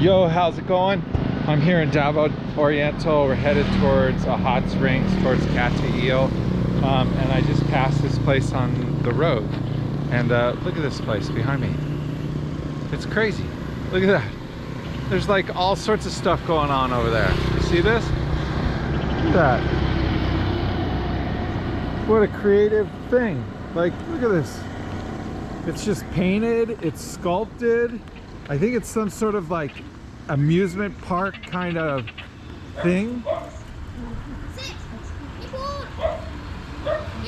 Yo, how's it going? I'm here in Davao Oriental. We're headed towards Hot Springs, towards Cateel. And I just passed this place on the road. And look at this place behind me. It's crazy. Look at that. There's like all sorts of stuff going on over there. You see this? Look at that. What a creative thing. Like, look at this. It's just painted, it's sculpted. I think it's some sort of like amusement park kind of thing.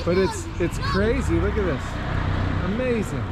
But it's crazy. Look at this. Amazing.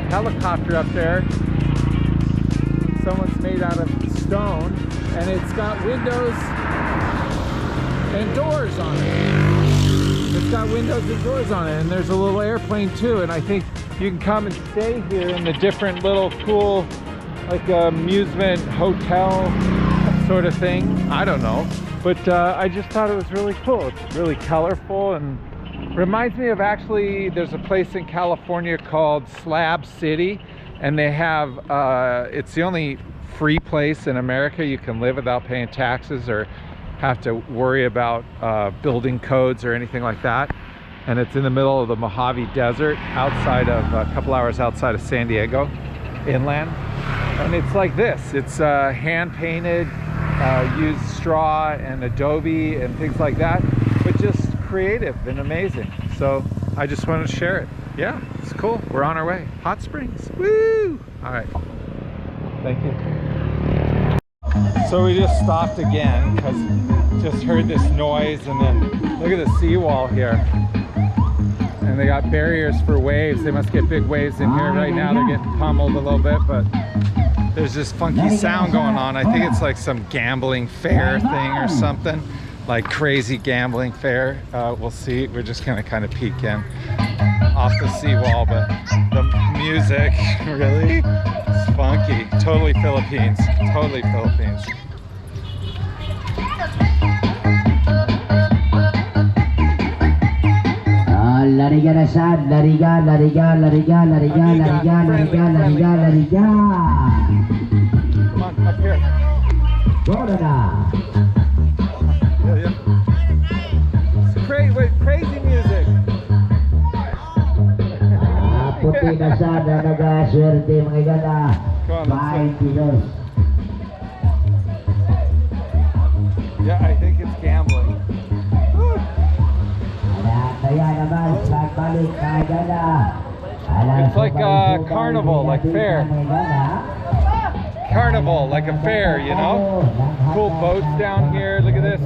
Helicopter up there. Someone's made out of stone, and it's got windows and doors on it. It's got windows and doors on it, and there's a little airplane too. And I think you can come and stay here in the different little cool, like amusement hotel sort of thing. I don't know, but I just thought it was really cool. It's really colorful and reminds me of, actually, there's a place in California called Slab City, and they have, it's the only free place in America you can live without paying taxes or have to worry about building codes or anything like that. And it's in the middle of the Mojave Desert, outside of, a couple hours outside of San Diego, inland. And it's like this, it's hand-painted, used straw and adobe and things like that, but just creative and amazing. So I just wanted to share it. Yeah, it's cool. We're on our way. Hot Springs. Woo! All right. Thank you. So we just stopped again because just heard this noise, and then look at the seawall here. And they got barriers for waves. They must get big waves in here right now. They're getting pummeled a little bit, but there's this funky sound going on. I think it's like some gambling fair thing or something. Like crazy gambling fair. We'll see. We're just gonna kind of peek in off the seawall, but the music really is funky. Totally Philippines. Totally Philippines. Lariga na siya, lariga, lariga, lariga, lariga, lariga, lariga, lariga, lariga. Come on, up here. Go na. Crazy music. Puti na siya na nag-swerte mga ganda. Come on, let's see. Yeah, I think it's gambling. It's like a carnival, like fair. Carnival, like a fair, you know? Cool boats down here. Look at this.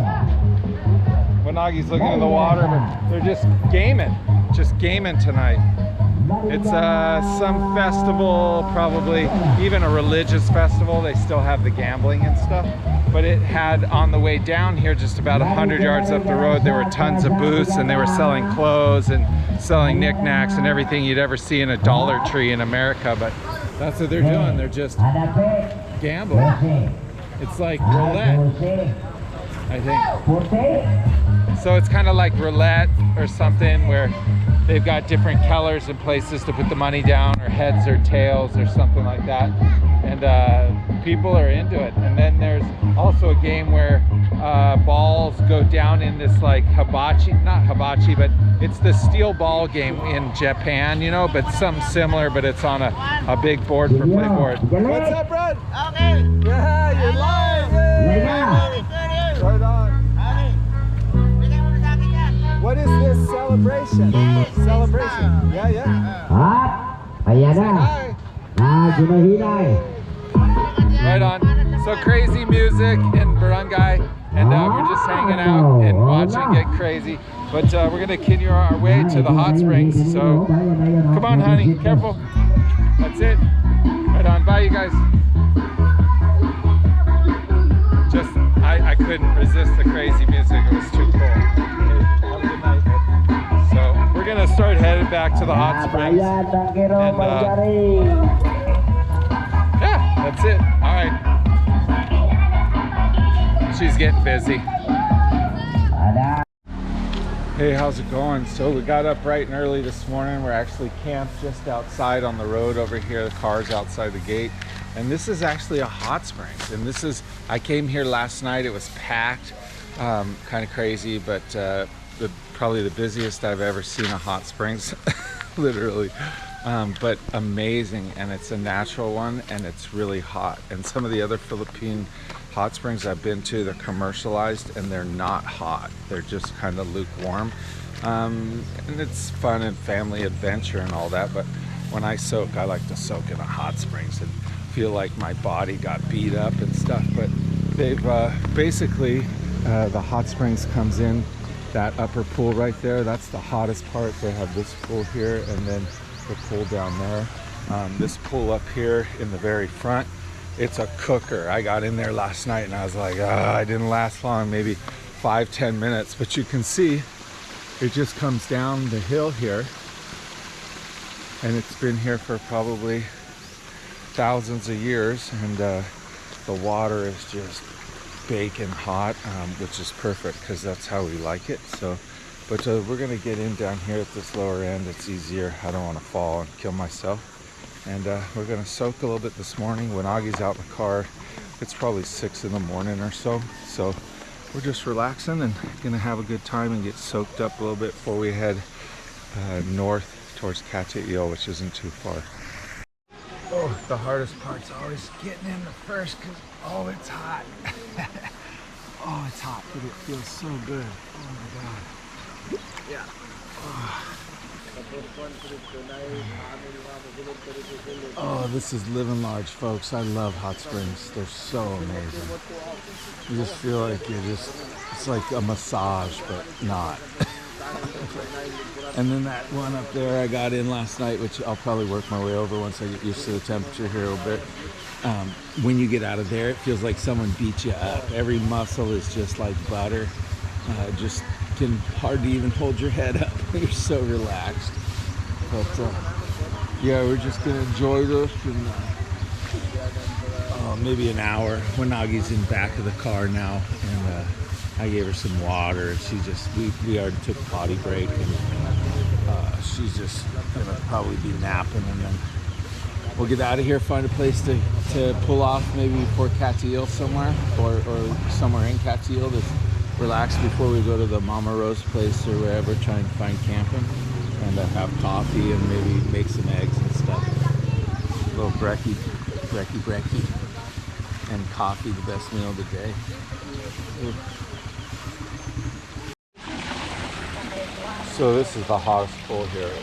Wanagi's looking in the water, but they're just gaming tonight. It's some festival, probably even a religious festival. They still have the gambling and stuff, but it had on the way down here, just about 100 yards up the road, there were tons of booths, and they were selling clothes and selling knickknacks and everything you'd ever see in a Dollar Tree in America. But that's what they're doing. They're just gambling. It's like roulette, I think. So it's kind of like roulette or something, where they've got different colors and places to put the money down, or heads or tails or something like that. And people are into it. And then there's also a game where balls go down in this like hibachi, not hibachi, but it's the steel ball game in Japan, you know, but something similar, but it's on a big board for playboard. What's up, bro? Okay. Yeah, you're live. Yay. Right on. What is this celebration? Celebration. Yeah, yeah. Ayan na. Hi. Ginahinay. Right on. So crazy music in Barangay, and we're just hanging out and watching get crazy. But we're gonna continue our way to the hot springs. So come on, honey, careful. That's it. Right on. Bye, you guys. Just I couldn't resist the crazy music. It was too cool. Have a good night. So we're gonna start headed back to the hot springs. And, yeah, that's it. All right. She's getting busy. Hey, how's it going? So we got up bright and early this morning. We're actually camped just outside on the road over here. The car's outside the gate. And this is actually a hot springs. And this is, I came here last night. It was packed, kind of crazy, but probably the busiest I've ever seen a hot springs, literally. But amazing, and it's a natural one, and it's really hot. And some of the other Philippine hot springs I've been to, they're commercialized and they're not hot. They're just kind of lukewarm. And it's fun and family adventure and all that, but when I soak, I like to soak in the hot springs and feel like my body got beat up and stuff. But they've basically, the hot springs comes in that upper pool right there. That's the hottest part. They have this pool here, and then the pool down there. This pool up here in the very front, it's a cooker. I got in there last night and I was like, I didn't last long, maybe 5-10 minutes, but you can see it just comes down the hill here, and it's been here for probably thousands of years, and the water is just baking hot, which is perfect because that's how we like it. So but we're gonna get in down here at this lower end. It's easier. I don't want to fall and kill myself. And we're gonna soak a little bit this morning. When Augie's out in the car, it's probably 6 in the morning or so. So we're just relaxing and gonna have a good time and get soaked up a little bit before we head north towards Cateel, which isn't too far. Oh, the hardest part's always getting in the first, because oh, it's hot. Oh, it's hot, but it feels so good. Oh my god. Yeah. Oh, this is living large, folks. I love hot springs. They're so amazing. You just feel like it's like a massage, but not. And then that one up there I got in last night, which I'll probably work my way over once I get used to the temperature here a little bit. When you get out of there, it feels like someone beat you up. Every muscle is just like butter. Just can hardly even hold your head up. You're so relaxed. But yeah, we're just gonna enjoy this, and maybe an hour. When Augie's in back of the car now, and I gave her some water, and she just, we already took a potty break, and she's just gonna probably be napping, and then we'll get out of here, find a place to pull off, maybe before Cateel somewhere, or somewhere in Cateel to relax before we go to the Mama Rose place or wherever, trying to find camping, and have coffee and maybe make some eggs and stuff. A little brekkie, and coffee, the best meal of the day. Ooh. So this is the hottest pool here.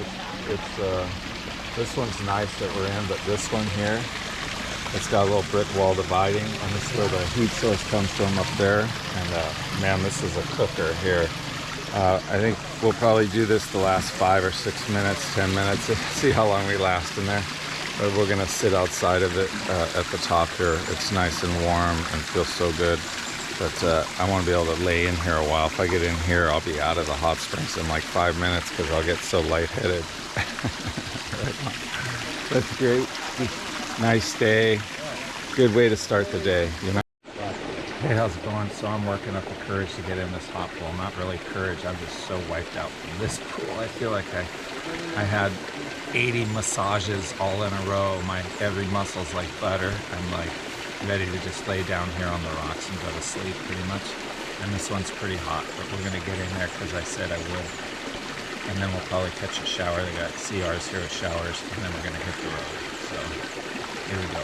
This one's nice that we're in, but this one here, it's got a little brick wall dividing, and this is where the heat source comes from up there. And man, this is a cooker here. I think we'll probably do this the last 5 or 6 minutes, 10 minutes, see how long we last in there. But we're gonna sit outside of it at the top here. It's nice and warm and feels so good. But I want to be able to lay in here a while. If I get in here, I'll be out of the hot springs in like 5 minutes because I'll get so lightheaded. That's great. Nice day. Good way to start the day, you know. Hey, how's it going? So I'm working up the courage to get in this hot pool. Not really courage, I'm just so wiped out from this pool. I feel like I had 80 massages all in a row. My every muscle's like butter. I'm like ready to just lay down here on the rocks and go to sleep pretty much. And this one's pretty hot, but we're gonna get in there because I said I would. And then we'll probably catch a shower. They got CRs here with showers, and then we're gonna hit the road. So here we go.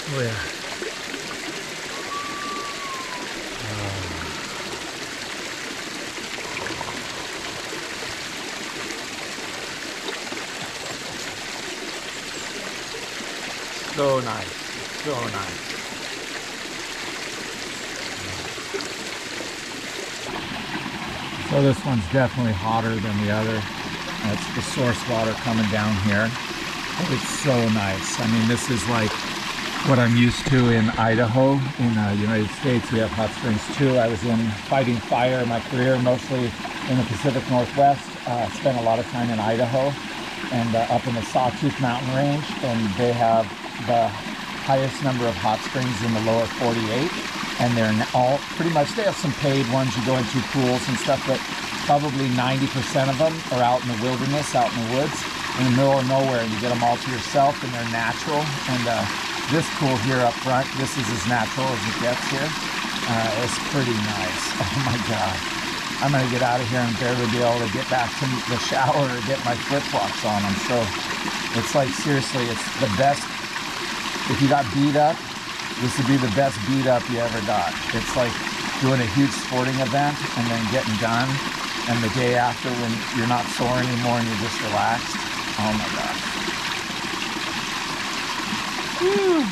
Oh yeah. So nice, so nice. So this one's definitely hotter than the other. That's the source water coming down here. It's so nice. I mean, this is like what I'm used to in Idaho. In the United States, we have hot springs too. I was in fighting fire my career, mostly in the Pacific Northwest. Spent a lot of time in Idaho and up in the Sawtooth Mountain Range, and they have the highest number of hot springs in the lower 48, and they're all pretty much, they have some paid ones you go into, pools and stuff, but probably 90% of them are out in the wilderness, out in the woods, in the middle of nowhere, and you get them all to yourself, and they're natural. And this pool here up front, this is as natural as it gets here. It's pretty nice. Oh my God. I'm gonna get out of here and barely be able to get back to the shower or get my flip-flops on them. So it's like, seriously, it's the best. If you got beat up, this would be the best beat up you ever got. It's like doing a huge sporting event and then getting done, and the day after when you're not sore anymore and you're just relaxed. Oh my gosh. Woo.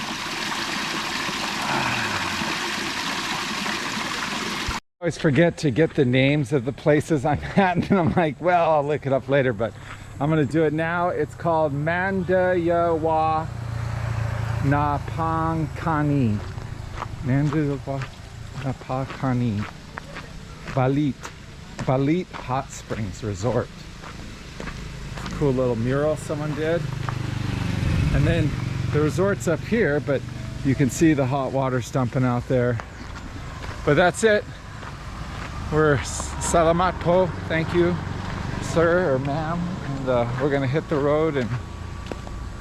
I always forget to get the names of the places I'm at, and I'm like, well, I'll look it up later, but I'm gonna do it now. It's called Mandayawa Napakani. Mandayawa Napakani. Balit Hot Springs Resort. Cool little mural someone did. And then the resort's up here, but you can see the hot water dumping out there. But that's it. We're salamat po, thank you, sir or ma'am. And we're gonna hit the road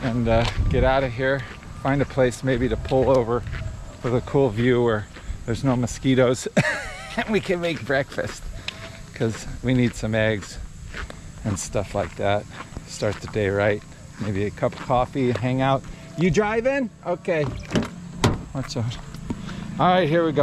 and get out of here. Find a place maybe to pull over with a cool view where there's no mosquitoes and we can make breakfast, because we need some eggs and stuff like that. Start the day right. Maybe a cup of coffee, hang out. You driving? Okay. Watch out. All right, here we go.